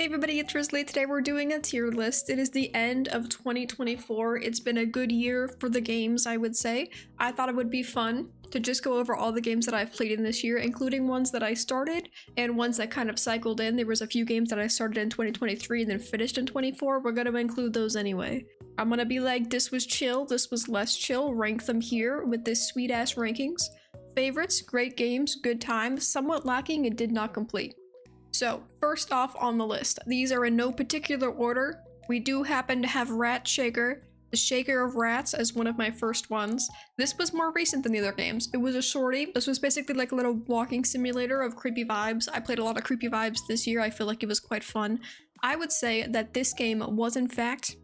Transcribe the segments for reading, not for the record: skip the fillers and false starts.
Hey everybody, it's Risley. Today we're doing a tier list. It is the end of 2024. It's been a good year for the games, I would say. I thought it would be fun to just go over all the games that I've played in this year, including ones that I started and ones that kind of cycled in. There was a few games that I started in 2023 and then finished in 24. We're gonna include those anyway. I'm gonna be like, this was chill, this was less chill, rank them here with this sweet ass rankings. Favorites, great games, good times, somewhat lacking and did not complete. So, first off on the list, these are in no particular order. We do happen to have RATSHAKER, the Shaker of Rats, as one of my first ones. This was more recent than the other games. It was a shorty. This was basically like a little walking simulator of creepy vibes. I played a lot of creepy vibes this year. I feel like it was quite fun. I would say that this game was in fact...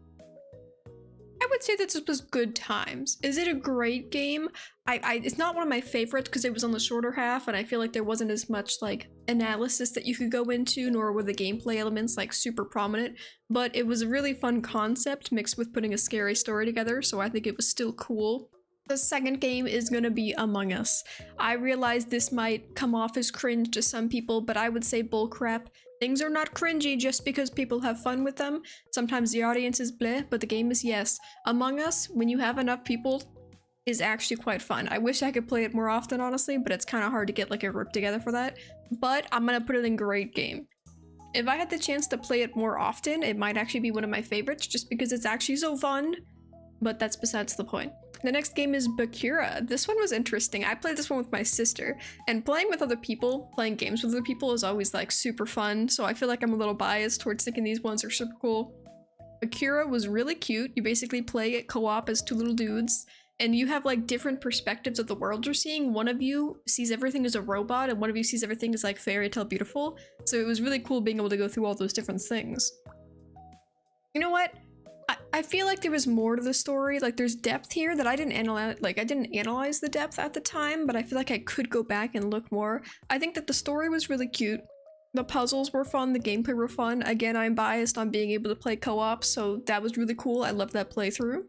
I would say that this was good times. Is it a great game? It's not one of my favorites because it was on the shorter half and I feel like there wasn't as much like analysis that you could go into, nor were the gameplay elements like super prominent, but it was a really fun concept mixed with putting a scary story together, so I think it was still cool. The second game is gonna be Among Us. I realize this might come off as cringe to some people, but I would say bullcrap. Things are not cringy just because people have fun with them. Sometimes the audience is bleh, but the game is yes. Among Us, when you have enough people, is actually quite fun. I wish I could play it more often, honestly, but it's kind of hard to get like a group together for that. But I'm gonna put it in great game. If I had the chance to play it more often, it might actually be one of my favorites just because it's actually so fun. But that's besides the point. The next game is BOKURA. This one was interesting. I played this one with my sister, and playing with other people, playing games with other people is always like super fun, so I feel like I'm a little biased towards thinking these ones are super cool. BOKURA was really cute. You basically play it co-op as two little dudes, and you have like different perspectives of the world you're seeing. One of you sees everything as a robot, and one of you sees everything as like fairy tale beautiful, so it was really cool being able to go through all those different things. You know what? I feel like there was more to the story. Like there's depth here that I didn't analyze. Like I didn't analyze the depth at the time, but I feel like I could go back and look more. I think that the story was really cute. The puzzles were fun. The gameplay were fun. Again, I'm biased on being able to play co-op, so that was really cool. I loved that playthrough.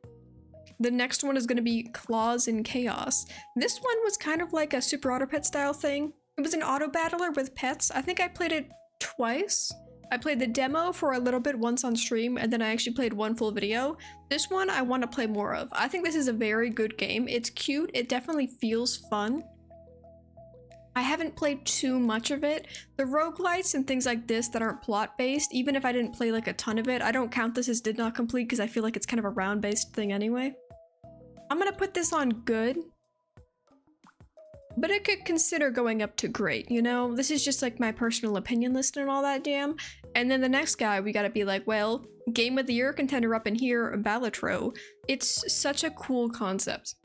The next one is going to be Claws in Chaos. This one was kind of like a Super Auto Pet style thing. It was an auto battler with pets. I think I played it twice. I played the demo for a little bit once on stream, and then I actually played one full video. This one I want to play more of. I think this is a very good game. It's cute. It definitely feels fun. I haven't played too much of it. The roguelites and things like this that aren't plot-based, even if I didn't play like a ton of it, I don't count this as did not complete because I feel like it's kind of a round-based thing anyway. I'm gonna put this on good, but it could consider going up to great, you know? This is just like my personal opinion list and all that jam. And then the next guy, we gotta be like, well, Game of the Year contender up in here, Balatro. It's such a cool concept.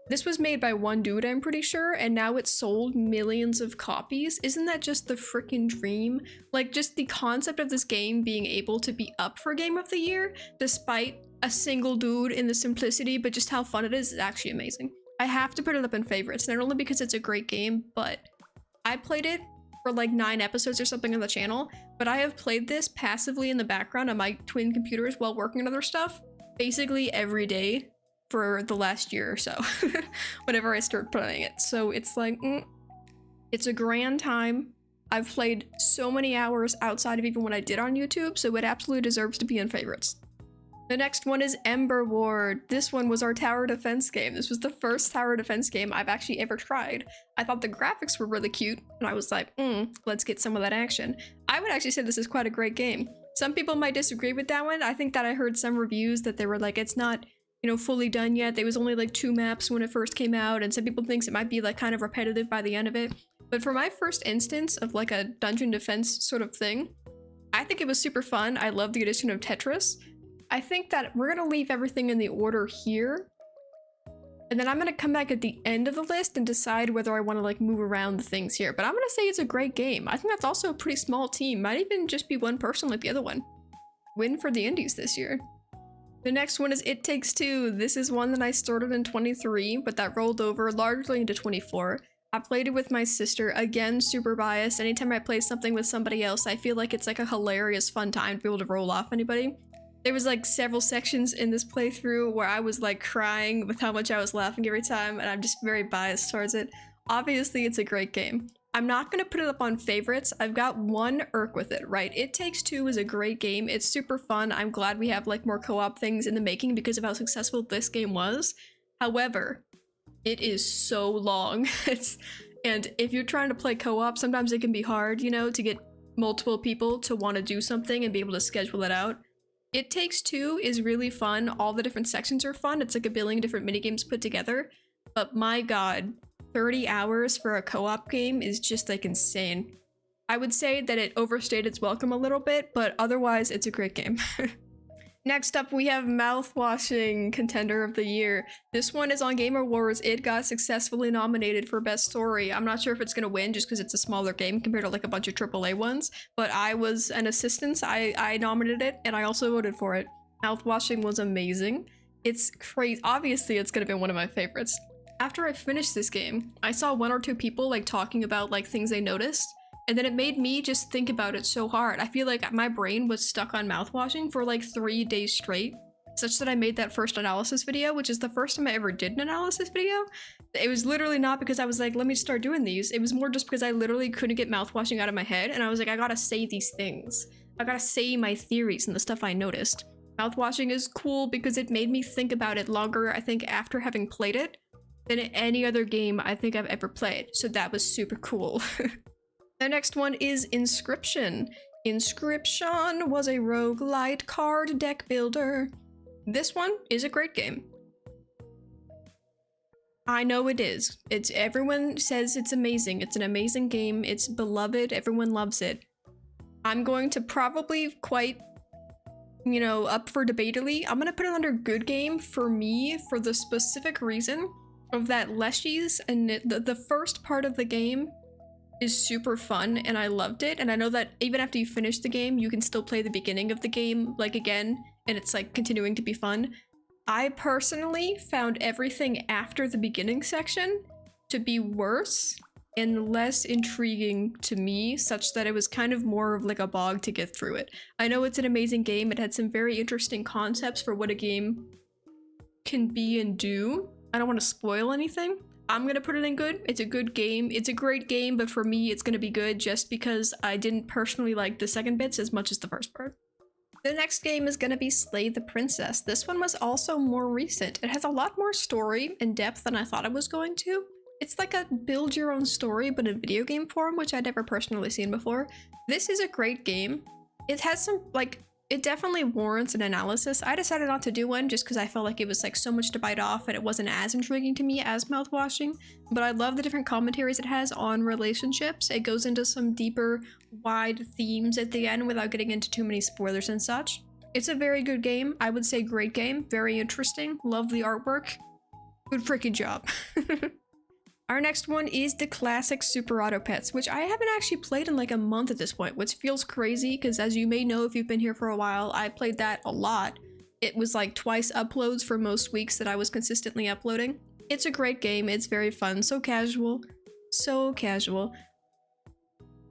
This was made by one dude, I'm pretty sure, and now it's sold millions of copies. Isn't that just the freaking dream? Like, just the concept of this game being able to be up for Game of the Year, despite a single dude in the simplicity, but just how fun it is actually amazing. I have to put it up in favorites, not only because it's a great game, but I played it for like 9 episodes or something on the channel, but I have played this passively in the background on my twin computers while working on other stuff, basically every day for the last year or so, whenever I start playing it. So it's like, it's a grand time. I've played so many hours outside of even what I did on YouTube, so it absolutely deserves to be in favorites. The next one is Emberward. This one was our tower defense game. This was the first tower defense game I've actually ever tried. I thought the graphics were really cute, and I was like, let's get some of that action. I would actually say this is quite a great game. Some people might disagree with that one. I think that I heard some reviews that they were like, it's not, you know, fully done yet. There was only like 2 maps when it first came out, and some people think it might be like kind of repetitive by the end of it. But for my first instance of like a dungeon defense sort of thing, I think it was super fun. I love the addition of Tetris. I think that we're gonna leave everything in the order here, and then I'm gonna come back at the end of the list and decide whether I want to like move around the things here. But I'm gonna say it's a great game. I think that's also a pretty small team. Might even just be one person like the other one. Win for the indies this year. The next one is It Takes Two. This is one that I started in 23, but that rolled over largely into 24. I played it with my sister. Again, super biased. Anytime I play something with somebody else, I feel like it's like a hilarious, fun time to be able to roll off anybody. There was like several sections in this playthrough where I was like crying with how much I was laughing every time, and I'm just very biased towards it. Obviously, it's a great game. I'm not gonna put it up on favorites. I've got one irk with it, right? It Takes Two is a great game. It's super fun. I'm glad we have like more co-op things in the making because of how successful this game was. However, it is so long. And if you're trying to play co-op, sometimes it can be hard, you know, to get multiple people to want to do something and be able to schedule it out. It Takes Two is really fun. All the different sections are fun. It's like a billion different minigames put together. But my god, 30 hours for a co-op game is just like insane. I would say that it overstayed its welcome a little bit, but otherwise it's a great game. Next up, we have Mouthwashing, Contender of the Year. This one is on Game Awards. It got successfully nominated for Best Story. I'm not sure if it's gonna win just because it's a smaller game compared to like a bunch of AAA ones, but I was an assistant. I nominated it and I also voted for it. Mouthwashing was amazing. It's crazy. Obviously, it's gonna be one of my favorites. After I finished this game, I saw one or two people like talking about like things they noticed. And then it made me just think about it so hard. I feel like my brain was stuck on mouthwashing for like 3 days straight, such that I made that first analysis video, which is the first time I ever did an analysis video. It was literally not because I was like, let me start doing these. It was more just because I literally couldn't get mouthwashing out of my head. And I was like, I gotta say these things. I gotta say my theories and the stuff I noticed. Mouthwashing is cool because it made me think about it longer, I think, after having played it than any other game I think I've ever played. So that was super cool. The next one is Inscryption. Inscryption was a roguelite card deck builder. This one is a great game. I know it is. Everyone says it's amazing. It's an amazing game. It's beloved. Everyone loves it. I'm going to probably quite, you know, up for debatedly. I'm gonna put it under good game for me for the specific reason of that Leshies and the first part of the game is super fun and I loved it, and I know that even after you finish the game you can still play the beginning of the game like again and it's like continuing to be fun. I personally found everything after the beginning section to be worse and less intriguing to me, such that it was kind of more of like a bog to get through it. I know it's an amazing game. It had some very interesting concepts for what a game can be and do. I don't want to spoil anything. I'm gonna put it in good. It's a good game. It's a great game, but for me, it's gonna be good just because I didn't personally like the second bits as much as the first part. The next game is gonna be Slay the Princess. This one was also more recent. It has a lot more story and depth than I thought it was going to. It's like a build your own story, but in video game form, which I'd never personally seen before. This is a great game. It has some, like, it definitely warrants an analysis. I decided not to do one just because I felt like it was like so much to bite off and it wasn't as intriguing to me as Mouthwashing, but I love the different commentaries it has on relationships. It goes into some deeper, wide themes at the end without getting into too many spoilers and such. It's a very good game. I would say great game. Very interesting. Love the artwork. Good freaking job. Our next one is the classic Super Auto Pets, which I haven't actually played in like a month at this point, which feels crazy because, as you may know if you've been here for a while, I played that a lot. It was like twice uploads for most weeks that I was consistently uploading. It's a great game. It's very fun. So casual. So casual.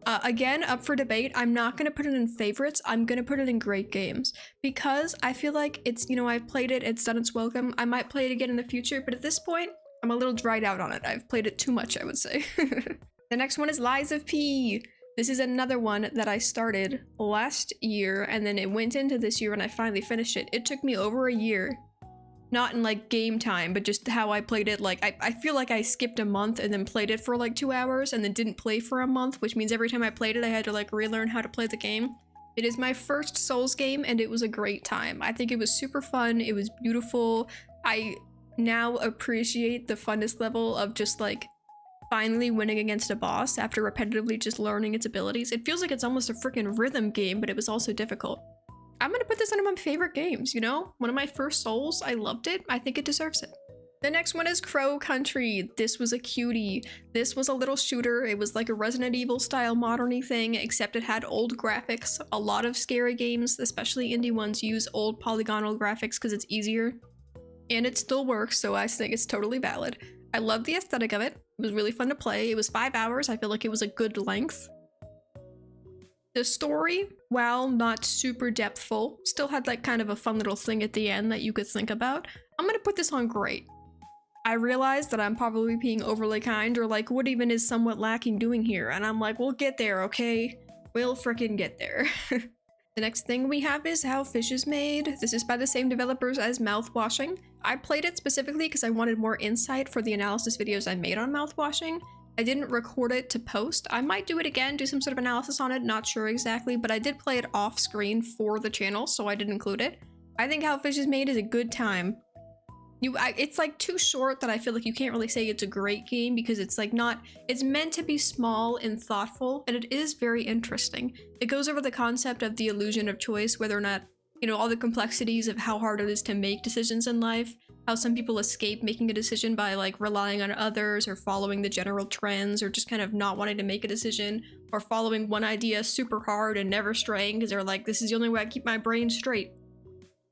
Again, up for debate. I'm not going to put it in favorites. I'm going to put it in great games because I feel like it's, you know, I've played it. It's done its welcome. I might play it again in the future, but at this point, I'm a little dried out on it. I've played it too much, I would say. The next one is Lies of P. This is another one that I started last year and then it went into this year and I finally finished it. It took me over a year. Not in like game time, but just how I played it. Like I feel like I skipped a month and then played it for like 2 hours and then didn't play for a month, which means every time I played it, I had to like relearn how to play the game. It is my first Souls game and it was a great time. I think it was super fun. It was beautiful. I now appreciate the funnest level of just like finally winning against a boss after repetitively just learning its abilities. It feels like it's almost a freaking rhythm game, but it was also difficult. I'm gonna put this under my favorite games, you know? One of my first Souls, I loved it. I think it deserves it. The next one is Crow Country. This was a cutie. This was a little shooter. It was like a Resident Evil style modern-y thing, except it had old graphics. A lot of scary games, especially indie ones, use old polygonal graphics because it's easier. And it still works, so I think it's totally valid. I love the aesthetic of it. It was really fun to play. It was 5 hours. I feel like it was a good length. The story, while not super depthful, still had like kind of a fun little thing at the end that you could think about. I'm gonna put this on great. I realized that I'm probably being overly kind, or like, what even is somewhat lacking doing here? And I'm like, we'll get there, okay? We'll frickin' get there. The next thing we have is How Fish is Made. This is by the same developers as Mouthwashing. I played it specifically because I wanted more insight for the analysis videos I made on Mouthwashing. I didn't record it to post. I might do it again, do some sort of analysis on it, not sure exactly, but I did play it off screen for the channel, so I did include it. I think How Fish is Made is a good time. It's like too short that I feel like you can't really say it's a great game because it's like not, it's meant to be small and thoughtful, and it is very interesting. It goes over the concept of the illusion of choice, whether or not, you know, all the complexities of how hard it is to make decisions in life, how some people escape making a decision by like relying on others or following the general trends or just kind of not wanting to make a decision or following one idea super hard and never straying because they're like, this is the only way I keep my brain straight.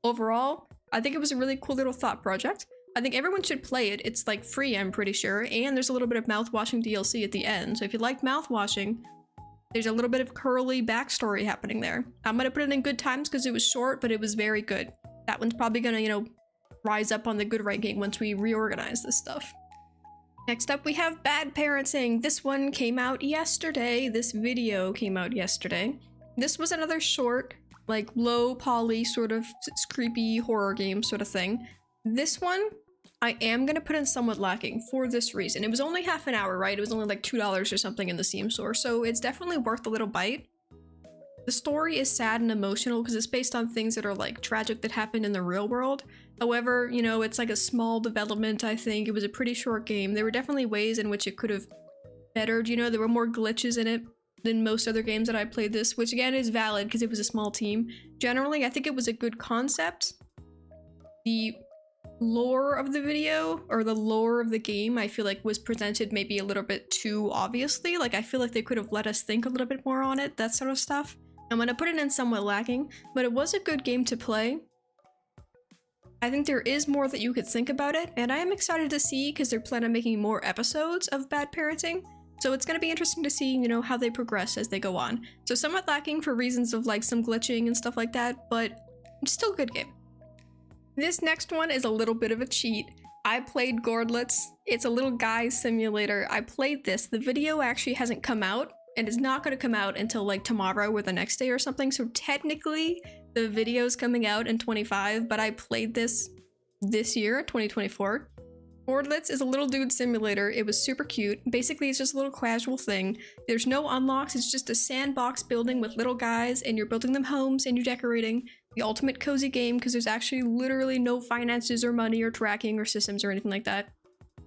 Overall, I think it was a really cool little thought project. I think everyone should play it. It's like free, I'm pretty sure, and there's a little bit of Mouthwashing DLC at the end. So if you like Mouthwashing, there's a little bit of curly backstory happening there. I'm gonna put it in good times because it was short, but it was very good. That one's probably gonna, you know, rise up on the good ranking once we reorganize this stuff. Next up, we have Bad Parenting. This one came out yesterday. This video came out yesterday. This was another short, like low poly sort of creepy horror game sort of thing. This one I am gonna put in somewhat lacking for this reason. It was only half an hour, right? It was only like $2 or something in the Steam store, so it's definitely worth a little bite. The story is sad and emotional because it's based on things that are like tragic that happened in the real world. However, you know, it's like a small development, I think. It was a pretty short game. There were definitely ways in which it could have bettered, you know, there were more glitches in it than most other games that I played this, which again is valid because it was a small team. Generally, I think it was a good concept. The lore of the video, or the lore of the game, I feel like was presented maybe a little bit too obviously. Like, I feel like they could have let us think a little bit more on it, that sort of stuff. I'm gonna put it in somewhat lacking, but it was a good game to play. I think there is more that you could think about it, and I am excited to see because they're planning on making more episodes of Bad Parenting. So it's going to be interesting to see, you know, how they progress as they go on. So somewhat lacking for reasons of like some glitching and stuff like that, but still a good game. This next one is a little bit of a cheat. I played Gourdlets. It's a little guy simulator. I played this. The video actually hasn't come out and is not going to come out until like tomorrow or the next day or something. So technically the video's coming out in 25, but I played this year, 2024. Gourdlets is a little dude simulator. It was super cute. Basically, it's just a little casual thing. There's no unlocks. It's just a sandbox building with little guys, and you're building them homes and you're decorating. The ultimate cozy game because there's actually literally no finances or money or tracking or systems or anything like that.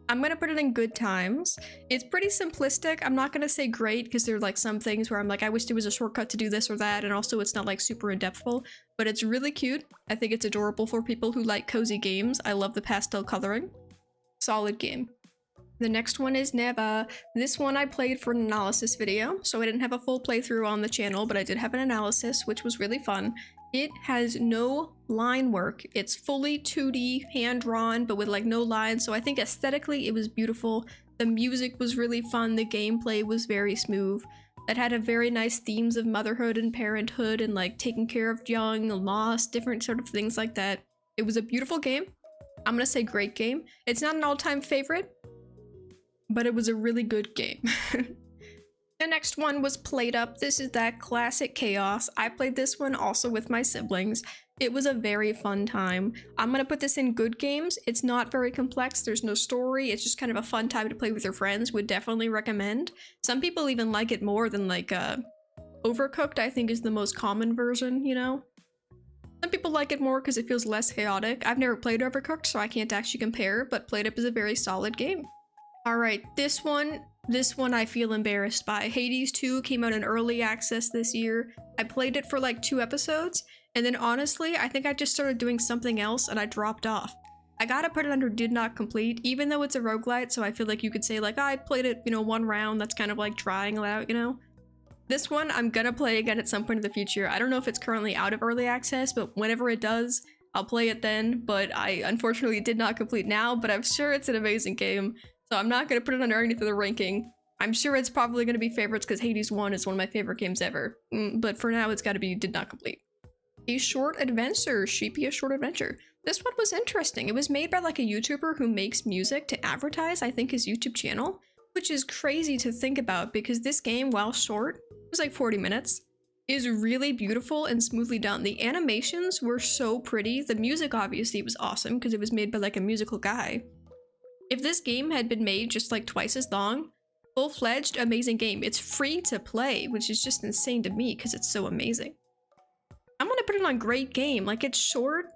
I'm gonna put it in good times. It's pretty simplistic. I'm not gonna say great because there are like some things where I'm like, I wish there was a shortcut to do this or that, and also it's not like super in-depthful, but it's really cute. I think it's adorable for people who like cozy games. I love the pastel coloring. Solid game. The next one is Neva. This one I played for an analysis video, so I didn't have a full playthrough on the channel, but I did have an analysis, which was really fun. It has no line work. It's fully 2D, hand-drawn, but with like no lines, so I think aesthetically it was beautiful. The music was really fun, the gameplay was very smooth. It had a very nice themes of motherhood and parenthood and like taking care of young, loss, different sort of things like that. It was a beautiful game. I'm gonna say great game. It's not an all-time favorite, but it was a really good game. The next one was PlateUp. This is that classic chaos. I played this one also with my siblings. It was a very fun time. I'm gonna put this in good games. It's not very complex. There's no story. It's just kind of a fun time to play with your friends. Would definitely recommend. Some people even like it more than like Overcooked, I think is the most common version, you know? Some people like it more because it feels less chaotic. I've never played Overcooked, so I can't actually compare, but PlateUp is a very solid game. Alright, this one I feel embarrassed by. Hades 2 came out in early access this year. I played it for like 2 episodes, and then honestly, I think I just started doing something else and I dropped off. I gotta put it under did not complete, even though it's a roguelite, so I feel like you could say like, I played it, you know, 1 round, that's kind of like trying it out, you know? This one I'm gonna play again at some point in the future. I don't know if it's currently out of early access, but whenever it does, I'll play it then, but I unfortunately did not complete now, but I'm sure it's an amazing game. So I'm not going to put it under anything of the ranking. I'm sure it's probably going to be favorites because Hades 1 is one of my favorite games ever. But for now, it's got to be did not complete. A short adventure. Sheepy, a short adventure. This one was interesting. It was made by like a YouTuber who makes music to advertise, I think, his YouTube channel, which is crazy to think about because this game, while short, it was like 40 minutes, is really beautiful and smoothly done. The animations were so pretty. The music obviously was awesome because it was made by like a musical guy. If this game had been made just like twice as long, full-fledged, amazing game. It's free to play, which is just insane to me because it's so amazing. I'm gonna put it on great game. Like, it's short,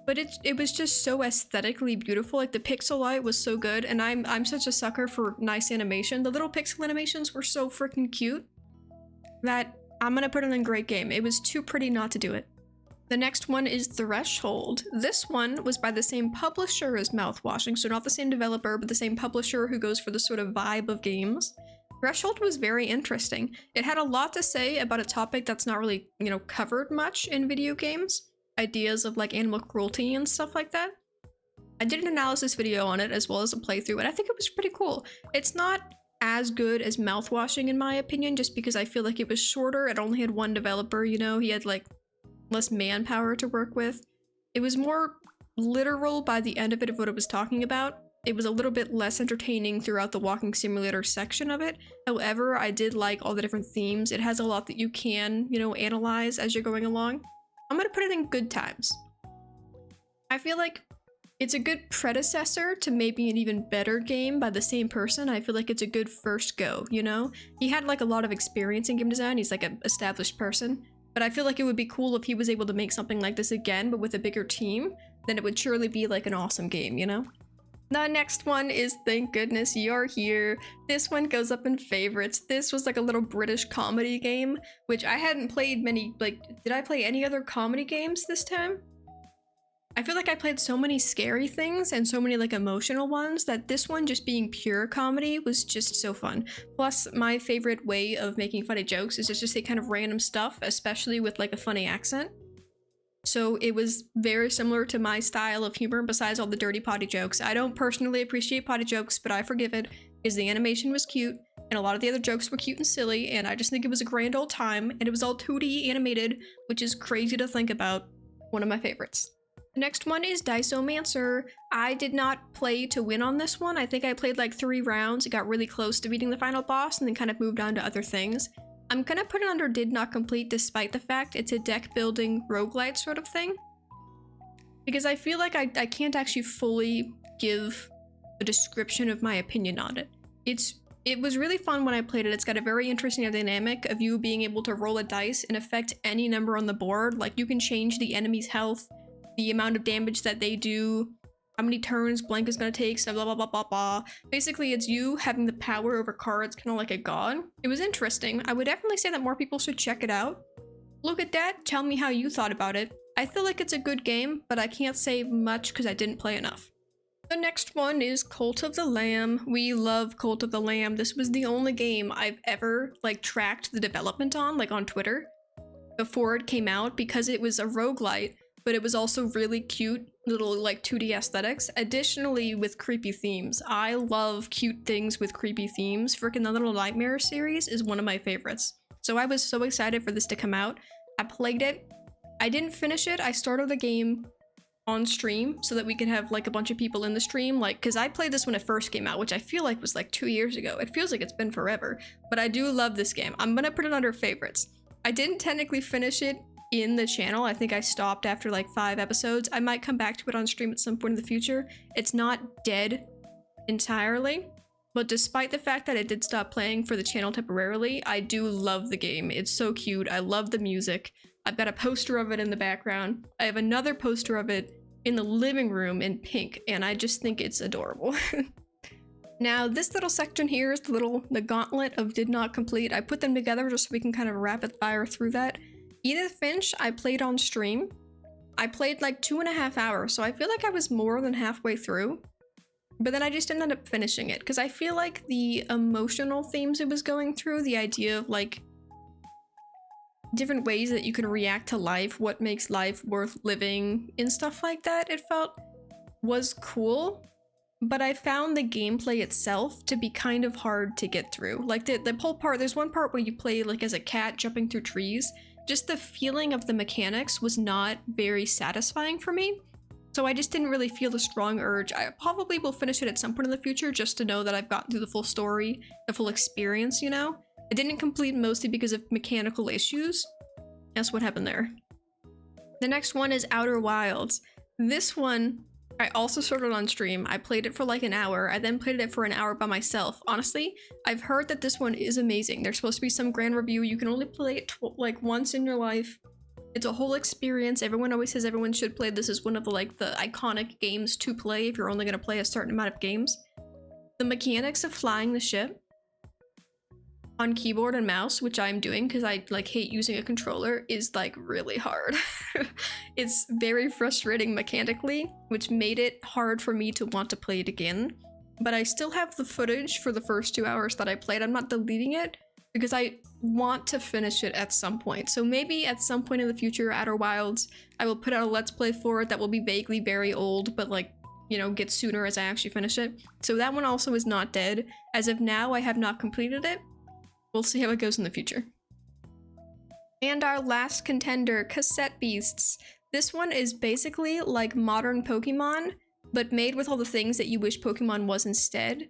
but it was just so aesthetically beautiful. Like, the pixel art was so good, and I'm such a sucker for nice animation. The little pixel animations were so freaking cute that I'm gonna put it in great game. It was too pretty not to do it. The next one is Threshold. This one was by the same publisher as Mouthwashing, so not the same developer, but the same publisher who goes for the sort of vibe of games. Threshold was very interesting. It had a lot to say about a topic that's not really, you know, covered much in video games. Ideas of like animal cruelty and stuff like that. I did an analysis video on it as well as a playthrough, and I think it was pretty cool. It's not as good as Mouthwashing in my opinion, just because I feel like it was shorter. It only had one developer, you know, he had like less manpower to work with. It was more literal by the end of it of what it was talking about. It was a little bit less entertaining throughout the walking simulator section of it. However, I did like all the different themes. It has a lot that you can, you know, analyze as you're going along. I'm gonna put it in good times. I feel like it's a good predecessor to maybe an even better game by the same person. I feel like it's a good first go, you know? He had like a lot of experience in game design. He's like an established person. But I feel like it would be cool if he was able to make something like this again, but with a bigger team. Then it would surely be like an awesome game, you know? The next one is Thank Goodness You're Here. This one goes up in favorites. This was like a little British comedy game, which I hadn't played many, like, did I play any other comedy games this time? I feel like I played so many scary things and so many like emotional ones that this one just being pure comedy was just so fun. Plus, my favorite way of making funny jokes is just to say kind of random stuff, especially with like a funny accent. So it was very similar to my style of humor besides all the dirty potty jokes. I don't personally appreciate potty jokes, but I forgive it because the animation was cute and a lot of the other jokes were cute and silly, and I just think it was a grand old time, and it was all 2D animated, which is crazy to think about. One of my favorites. The next one is Diceomancer. I did not play to win on this one. I think I played like 3 rounds. It got really close to beating the final boss and then kind of moved on to other things. I'm gonna put it under did not complete despite the fact it's a deck building roguelite sort of thing. Because I feel like I can't actually fully give a description of my opinion on it. It was really fun when I played it. It's got a very interesting dynamic of you being able to roll a dice and affect any number on the board. Like, you can change the enemy's health, the amount of damage that they do, how many turns blank is gonna take, so blah blah blah blah blah. Basically, it's you having the power over cards, kind of like a god. It was interesting. I would definitely say that more people should check it out. Look at that, tell me how you thought about it. I feel like it's a good game, but I can't say much because I didn't play enough. The next one is Cult of the Lamb. We love Cult of the Lamb. This was the only game I've ever like tracked the development on, like on Twitter, before it came out, because it was a roguelite, but it was also really cute little like 2D aesthetics, additionally with creepy themes. I love cute things with creepy themes. Frickin' the Little Nightmare series is one of my favorites. So I was so excited for this to come out. I played it. I didn't finish it. I started the game on stream so that we could have like a bunch of people in the stream, like, because I played this when it first came out, which I feel like was like 2 years ago. It feels like it's been forever, but I do love this game. I'm gonna put it under favorites. I didn't technically finish it in the channel. I think I stopped after like 5 episodes. I might come back to it on stream at some point in the future. It's not dead entirely, but despite the fact that it did stop playing for the channel temporarily, I do love the game. It's so cute. I love the music. I've got a poster of it in the background. I have another poster of it in the living room in pink, and I just think it's adorable. Now, this little section here is the gauntlet of did not complete. I put them together just so we can kind of rapid fire through that. Edith Finch, I played on stream. I played like 2.5 hours, so I feel like I was more than halfway through. But then I just didn't end up finishing it, because I feel like the emotional themes it was going through, the idea of like different ways that you can react to life, what makes life worth living, and stuff like that, it felt was cool. But I found the gameplay itself to be kind of hard to get through. Like the whole part, there's one part where you play like as a cat jumping through trees. Just the feeling of the mechanics was not very satisfying for me. So So I just didn't really feel the strong urge. I probably will finish it at some point in the future just to know that I've gotten through the full story, the full experience, you know? I didn't complete mostly because of mechanical issues. That's what happened there. The next one is Outer Wilds. This one, I also started on stream. I played it for like an hour. I then played it for an hour by myself. Honestly, I've heard that this one is amazing. There's supposed to be some grand review. You can only play it like once in your life. It's a whole experience. Everyone always says everyone should play. This is one of the iconic games to play if you're only going to play a certain amount of games. The mechanics of flying the ship on keyboard and mouse, which I'm doing because I like hate using a controller, is like really hard. It's very frustrating mechanically, which made it hard for me to want to play it again. But I still have the footage for the first 2 hours that I played. I'm not deleting it because I want to finish it at some point. So maybe at some point in the future, Outer Wilds, I will put out a Let's Play for it that will be vaguely very old, but like, you know, get sooner as I actually finish it. So that one also is not dead. As of now, I have not completed it. We'll see how it goes in the future. And our last contender, Cassette Beasts. This one is basically like modern Pokemon, but made with all the things that you wish Pokemon was instead.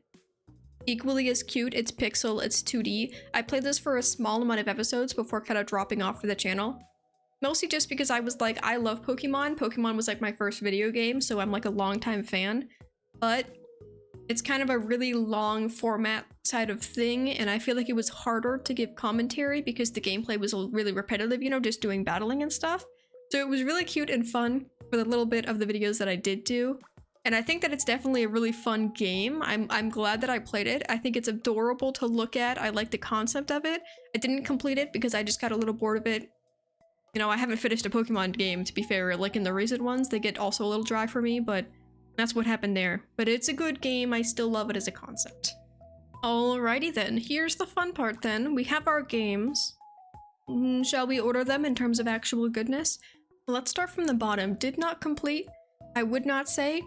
Equally as cute, it's pixel, it's 2D. I played this for a small amount of episodes before kind of dropping off for the channel. Mostly just because I was like, I love Pokemon. Pokemon was like my first video game, so I'm like a longtime fan. But it's kind of a really long format side of thing, and I feel like it was harder to give commentary because the gameplay was really repetitive, you know, just doing battling and stuff. So it was really cute and fun for the little bit of the videos that I did do. And I think that it's definitely a really fun game. I'm glad that I played it. I think it's adorable to look at. I like the concept of it. I didn't complete it because I just got a little bored of it. You know, I haven't finished a Pokemon game, to be fair. Like in the recent ones, they get also a little dry for me, but that's what happened there. But it's a good game. I still love it as a concept. Alrighty then. Here's the fun part then. We have our games. Shall we order them in terms of actual goodness? Let's start from the bottom. Did not complete. I would not say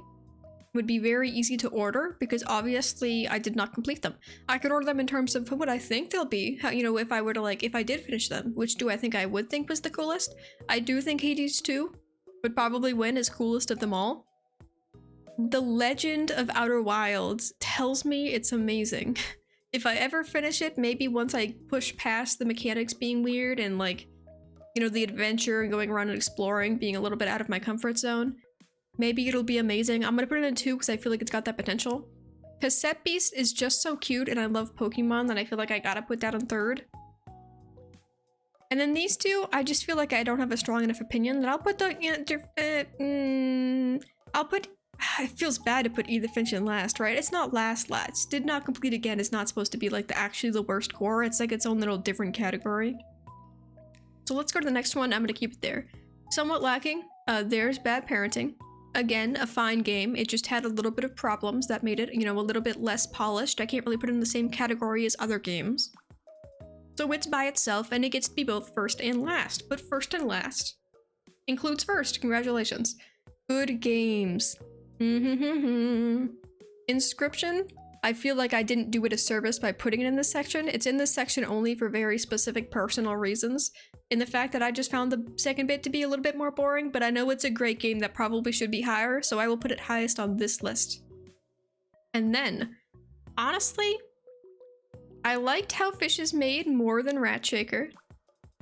would be very easy to order because obviously I did not complete them. I could order them in terms of what I think they'll be. How, you know, if I were to like, if I did finish them, which do I think I would think was the coolest? I do think Hades 2 would probably win as coolest of them all. The Legend of Outer Wilds tells me it's amazing. If I ever finish it, maybe once I push past the mechanics being weird and like, you know, the adventure and going around and exploring being a little bit out of my comfort zone, maybe it'll be amazing. I'm gonna put it in 2 because I feel like it's got that potential. Cassette Beast is just so cute and I love Pokemon that I feel like I gotta put that in 3rd. And then these 2, I just feel like I don't have a strong enough opinion that I'll put the, it feels bad to put Edith, Finch in last, right? It's not last. Did not complete again is not supposed to be like actually the worst core. It's like its own little different category. So let's go to the next one. I'm gonna keep it there. Somewhat lacking. There's Bad Parenting. Again, a fine game. It just had a little bit of problems that made it, you know, a little bit less polished. I can't really put it in the same category as other games. So it's by itself and it gets to be both first and last. But first and last includes first. Congratulations. Good games. Inscryption, I feel like I didn't do it a service by putting it in this section. It's in this section only for very specific personal reasons. In the fact that I just found the second bit to be a little bit more boring, but I know it's a great game that probably should be higher, so I will put it highest on this list. And then, honestly, I liked how Fish is Made more than RATSHAKER.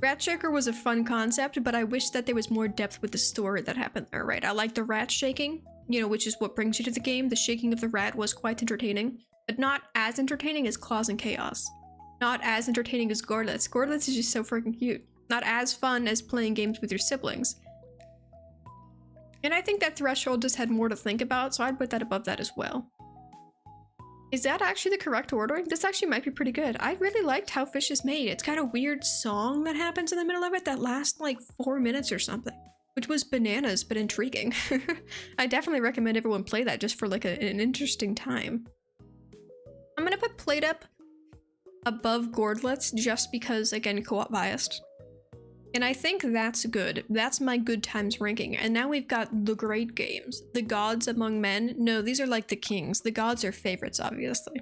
RATSHAKER was a fun concept, but I wish that there was more depth with the story that happened there, right? I like the rat shaking, you know, which is what brings you to the game. The shaking of the rat was quite entertaining, but not as entertaining as Claws and Chaos. Not as entertaining as Gourdlets. Gourdlets is just so freaking cute. Not as fun as playing games with your siblings. And I think that Threshold just had more to think about, so I'd put that above that as well. Is that actually the correct ordering? This actually might be pretty good. I really liked how Fish is Made. It's got a weird song that happens in the middle of it that lasts like 4 minutes or something, which was bananas but intriguing. I definitely recommend everyone play that just for like an interesting time. I'm gonna put PlateUp above Gourdlets just because, again, co-op biased. And I think that's good. That's my good times ranking. And now we've got the great games. The gods among men. No, these are like the kings. The gods are favorites, obviously.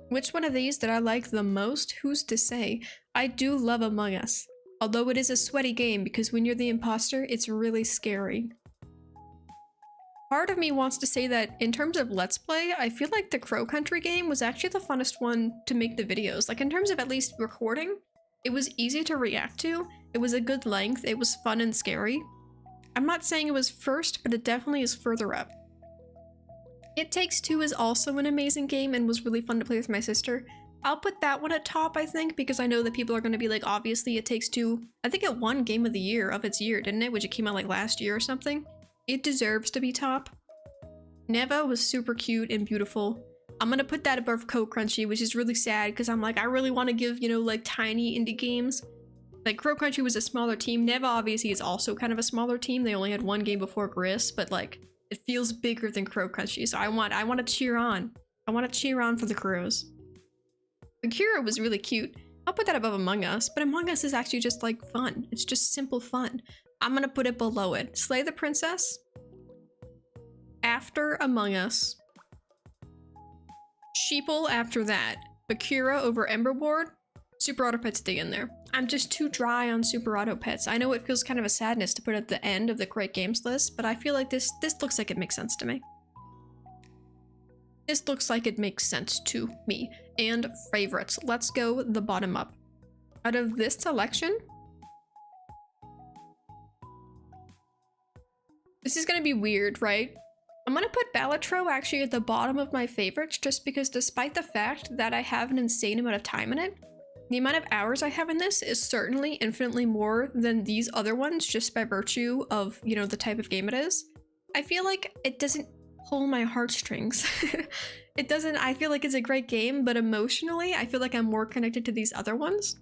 Which one of these did I like the most? Who's to say? I do love Among Us. Although it is a sweaty game because when you're the imposter, it's really scary. part of me wants to say that in terms of Let's Play, I feel like the Crow Country game was actually the funnest one to make the videos. Like in terms of at least recording, it was easy to react to, it was a good length, it was fun and scary. I'm not saying it was first, but it definitely is further up. It Takes Two is also an amazing game and was really fun to play with my sister. I'll put that one at top, I think, because I know that people are going to be like, obviously It Takes Two. I think it won Game of the Year of its year, didn't it? Which it came out like last year or something. It deserves to be top. Neva was super cute and beautiful. I'm gonna put that above Crow Country, which is really sad because I'm like, I really want to give, you know, like tiny indie games. Like Crow Country was a smaller team. Neva obviously is also kind of a smaller team. They only had one game before Gris, but like it feels bigger than Crow Country. So I want to cheer on. I want to cheer on for the Crows. BOKURA was really cute. I'll put that above Among Us, but Among Us is actually just like fun. It's just simple fun. I'm gonna put it below it. Slay the Princess. After Among Us. Sheeple after that. BOKURA over Emberward. Super Auto Pets stay in there. I'm just too dry on Super Auto Pets. I know it feels kind of a sadness to put at the end of the great games list, but I feel like this looks like it makes sense to me. This looks like it makes sense to me. And favorites. Let's go the bottom up. Out of this selection, this is gonna be weird, right? I'm gonna put Balatro actually at the bottom of my favorites just because despite the fact that I have an insane amount of time in it, the amount of hours I have in this is certainly infinitely more than these other ones just by virtue of, you know, the type of game it is. I feel like it doesn't pull my heartstrings. It doesn't, I feel like it's a great game, but emotionally, I feel like I'm more connected to these other ones.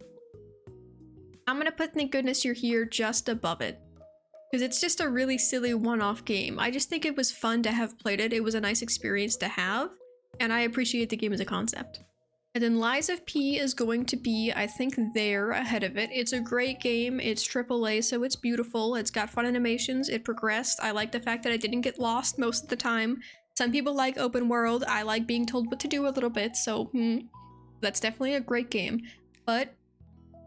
I'm gonna put Thank Goodness You're Here just above it. Because it's just a really silly one-off game. I just think it was fun to have played it. It was a nice experience to have, and I appreciate the game as a concept. And then Lies of P is going to be, I think, there ahead of it. It's a great game. It's AAA, so it's beautiful. It's got fun animations. It progressed. I like the fact that I didn't get lost most of the time. Some people like open world. I like being told what to do a little bit, so that's definitely a great game. But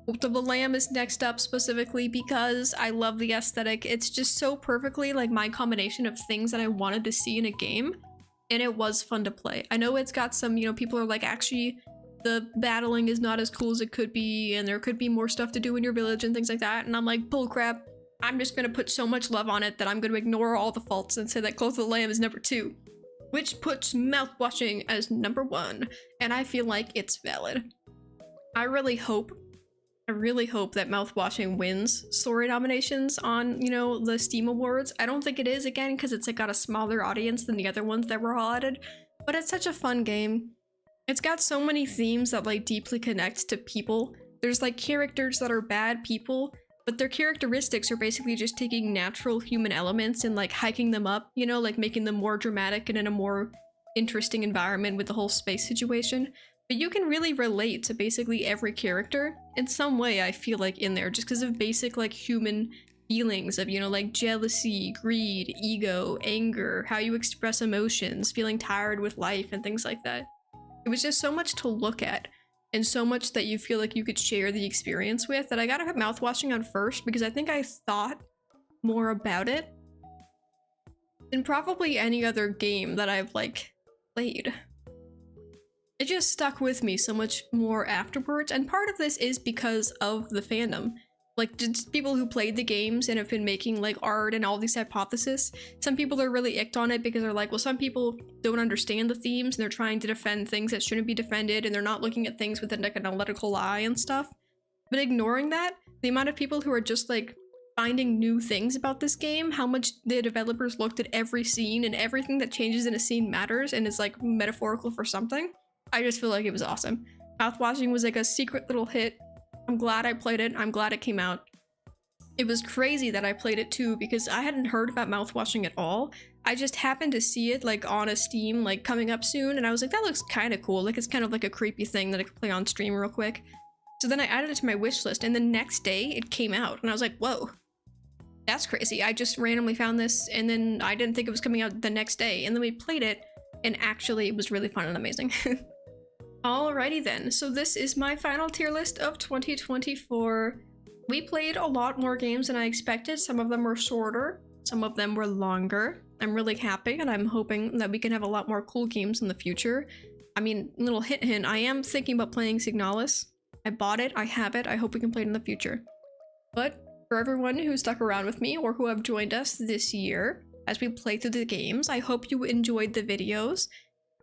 Cult of the Lamb is next up specifically because I love the aesthetic. It's just so perfectly like my combination of things that I wanted to see in a game, and it was fun to play. I know it's got some, you know, people are like, actually, the battling is not as cool as it could be, and there could be more stuff to do in your village and things like that, and I'm like, bullcrap. I'm just gonna put so much love on it that I'm gonna ignore all the faults and say that Cult of the Lamb is number 2. Which puts Mouthwashing as number 1, and I feel like it's valid. I really hope that Mouthwashing wins story nominations on, you know, the Steam Awards. I don't think it is, again, because it's like got a smaller audience than the other ones that were all added, but it's such a fun game. It's got so many themes that like deeply connect to people. There's like characters that are bad people, but their characteristics are basically just taking natural human elements and like hiking them up, you know, like making them more dramatic and in a more interesting environment with the whole space situation. But you can really relate to basically every character in some way, I feel like, in there, just because of basic like human feelings of, you know, like jealousy, greed, ego, anger, how you express emotions, feeling tired with life and things like that. It was just so much to look at and so much that you feel like you could share the experience with that I gotta put Mouthwashing on first because I think I thought more about it than probably any other game that I've like played. It just stuck with me so much more afterwards, and part of this is because of the fandom. Like, just people who played the games and have been making like art and all these hypotheses. Some people are really icked on it because they're like, well, some people don't understand the themes and they're trying to defend things that shouldn't be defended and they're not looking at things with like an analytical eye and stuff. But ignoring that, the amount of people who are just like finding new things about this game, how much the developers looked at every scene and everything that changes in a scene matters and is like metaphorical for something. I just feel like it was awesome. Mouthwashing was like a secret little hit. I'm glad I played it. I'm glad it came out. It was crazy that I played it too because I hadn't heard about Mouthwashing at all. I just happened to see it like on a Steam like coming up soon and I was like, that looks kind of cool. Like it's kind of like a creepy thing that I could play on stream real quick. So then I added it to my wish list and the next day it came out and I was like, whoa, that's crazy. I just randomly found this and then I didn't think it was coming out the next day and then we played it and actually it was really fun and amazing. Alrighty then, so this is my final tier list of 2024. We played a lot more games than I expected. Some of them were shorter, Some of them were longer. I'm really happy, and I'm hoping that we can have a lot more cool games in the future. I mean, little hint, I am thinking about playing Signalis. I bought it, I have it, I hope we can play it in the future. But for everyone who stuck around with me or who have joined us this year as we play through the games, I hope you enjoyed the videos.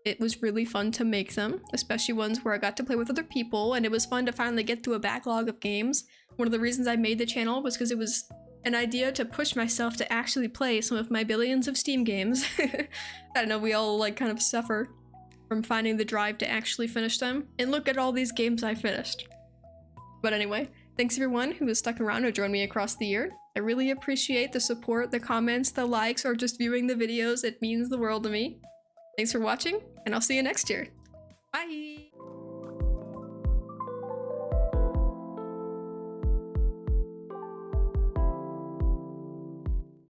It was really fun to make them, especially ones where I got to play with other people, and it was fun to finally get through a backlog of games. One of the reasons I made the channel was because it was an idea to push myself to actually play some of my billions of Steam games. I don't know, we all like kind of suffer from finding the drive to actually finish them, and look at all these games I finished. But anyway, thanks everyone who has stuck around or joined me across the year. I really appreciate the support, the comments, the likes, or just viewing the videos. It means the world to me. Thanks for watching, and I'll see you next year. Bye!